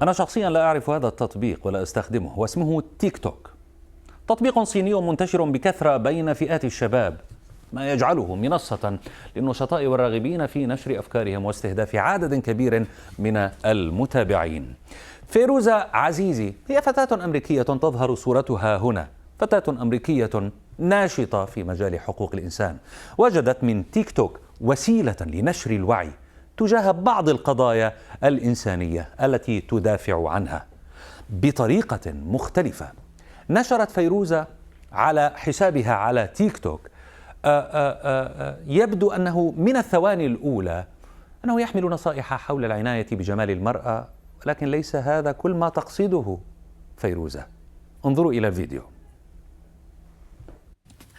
أنا شخصيا لا أعرف هذا التطبيق ولا أستخدمه، واسمه تيك توك. تطبيق صيني منتشر بكثرة بين فئات الشباب، ما يجعله منصة للنشطاء والراغبين في نشر أفكارهم واستهداف عدد كبير من المتابعين. فيروزة عزيزي هي فتاة أمريكية تظهر صورتها هنا، فتاة أمريكية ناشطة في مجال حقوق الإنسان، وجدت من تيك توك وسيلة لنشر الوعي تجاه بعض القضايا الإنسانية التي تدافع عنها بطريقة مختلفة. نشرت فيروزة على حسابها على تيك توك يبدو أنه من الثواني الأولى أنه يحمل نصائح حول العناية بجمال المرأة، ولكن ليس هذا كل ما تقصده فيروزة. انظروا إلى الفيديو.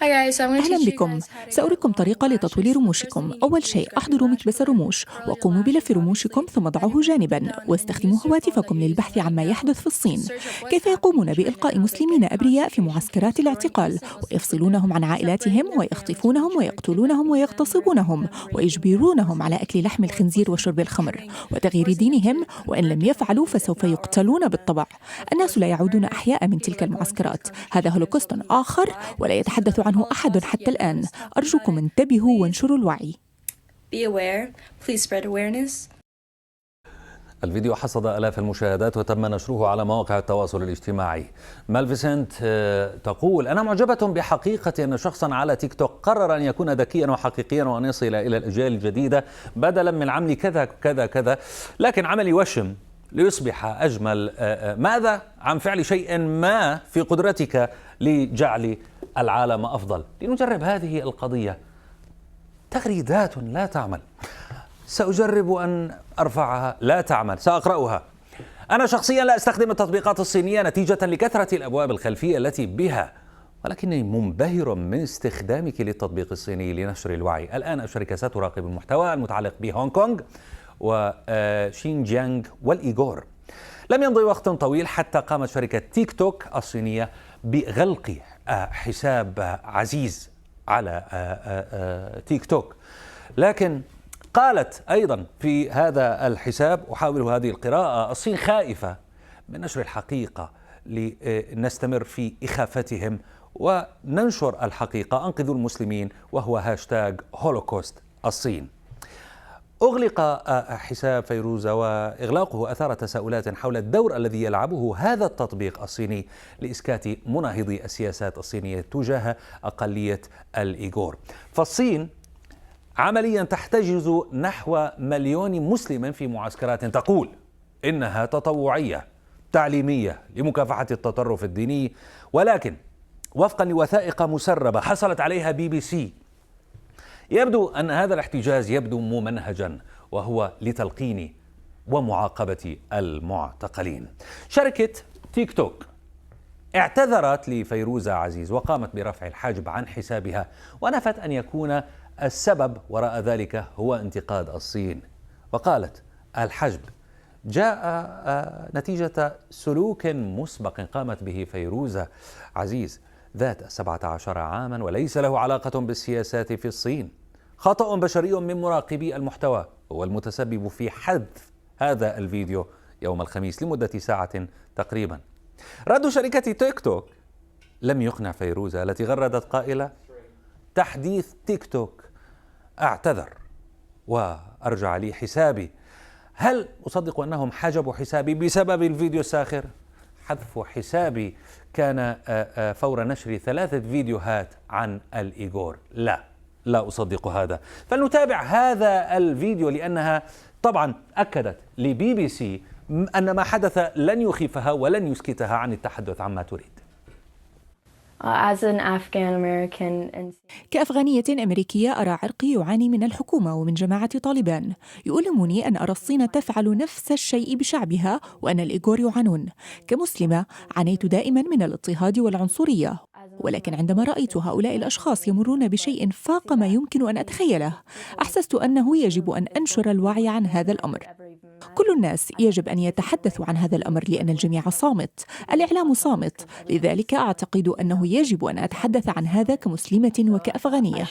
أهلا بكم. سأريكم طريقة لتطويل رموشكم. أول شيء أحضروا مكبس الرموش وقوموا بلف رموشكم ثم ضعوه جانبا، واستخدموا هواتفكم للبحث عما يحدث في الصين، كيف يقومون بإلقاء مسلمين أبرياء في معسكرات الاعتقال ويفصلونهم عن عائلاتهم ويخطفونهم ويقتلونهم ويغتصبونهم ويجبرونهم على أكل لحم الخنزير وشرب الخمر وتغيير دينهم، وإن لم يفعلوا فسوف يقتلون بالطبع. الناس لا يعودون أحياء من تلك المعسكرات. هذا هولوكوست آخر ولا يتحدث عنه أحد حتى الآن. أرجوكم انتبهوا وانشروا الوعي. الفيديو حصد آلاف المشاهدات وتم نشره على مواقع التواصل الاجتماعي. مالفيسنت تقول: أنا معجبة بحقيقة أن شخصا على تيك توك قرر أن يكون ذكيا وحقيقيا وأن يصل إلى الأجيال الجديدة بدلا من عمل كذا كذا كذا، لكن عملي وشم ليصبح أجمل. ماذا عن فعل شيء ما في قدرتك لجعل العالم أفضل؟ لنجرب هذه القضية. تغريدات لا تعمل، سأجرب أن أرفعها، لا تعمل، سأقرأها. أنا شخصيا لا أستخدم التطبيقات الصينية نتيجة لكثرة الأبواب الخلفية التي بها، ولكني منبهر من استخدامك للتطبيق الصيني لنشر الوعي. الآن الشركة ستراقب المحتوى المتعلق بهونغ كونغ وشينجيانغ والإيغور. لم يمضي وقت طويل حتى قامت شركة تيك توك الصينية بغلق حساب عزيز على تيك توك، لكن قالت أيضا في هذا الحساب، أحاول هذه القراءة: الصين خائفة من نشر الحقيقة لنستمر في إخافتهم وننشر الحقيقة، أنقذوا المسلمين، وهو هاشتاج هولوكوست الصين. أغلق حساب فيروزة، وإغلاقه أثار تساؤلات حول الدور الذي يلعبه هذا التطبيق الصيني لإسكات مناهضي السياسات الصينية تجاه أقلية الإيغور. فالصين عمليا تحتجز نحو 1,000,000 مسلم في معسكرات تقول إنها تطوعية تعليمية لمكافحة التطرف الديني، ولكن وفقا لوثائق مسربة حصلت عليها BBC يبدو أن هذا الاحتجاز يبدو ممنهجا، وهو لتلقين ومعاقبة المعتقلين. شركة تيك توك اعتذرت لفيروزة عزيز وقامت برفع الحجب عن حسابها، ونفت أن يكون السبب وراء ذلك هو انتقاد الصين، وقالت: الحجب جاء نتيجة سلوك مسبق قامت به فيروزة عزيز ذات 17 عاما وليس له علاقة بالسياسات في الصين. خطأ بشري من مراقبي المحتوى هو المتسبب في حذف هذا الفيديو يوم الخميس لمدة ساعة تقريبا. رد شركة تيك توك لم يقنع فيروزة التي غردت قائلة: تحديث تيك توك اعتذر وأرجع لي حسابي. هل أصدق أنهم حجبوا حسابي بسبب الفيديو الساخر؟ حذف حسابي كان فور نشر 3 فيديوهات عن الإيغور. لا أصدق هذا. فلنتابع هذا الفيديو، لأنها طبعا أكدت لBBC أن ما حدث لن يخيفها ولن يسكتها عن التحدث عما تريد. كأفغانية أمريكية أرى عرقي يعاني من الحكومة ومن جماعة طالبان. يؤلمني أن أرى الصين تفعل نفس الشيء بشعبها وأن الإيغور يعانون. كمسلمة عانيت دائما من الاضطهاد والعنصرية، ولكن عندما رأيت هؤلاء الأشخاص يمرون بشيء فاق ما يمكن أن أتخيله، أحسست أنه يجب أن أنشر الوعي عن هذا الأمر. كل الناس يجب أن يتحدثوا عن هذا الأمر لأن الجميع صامت، الإعلام صامت، لذلك أعتقد أنه يجب أن أتحدث عن هذا كمسلمة وكأفغانية.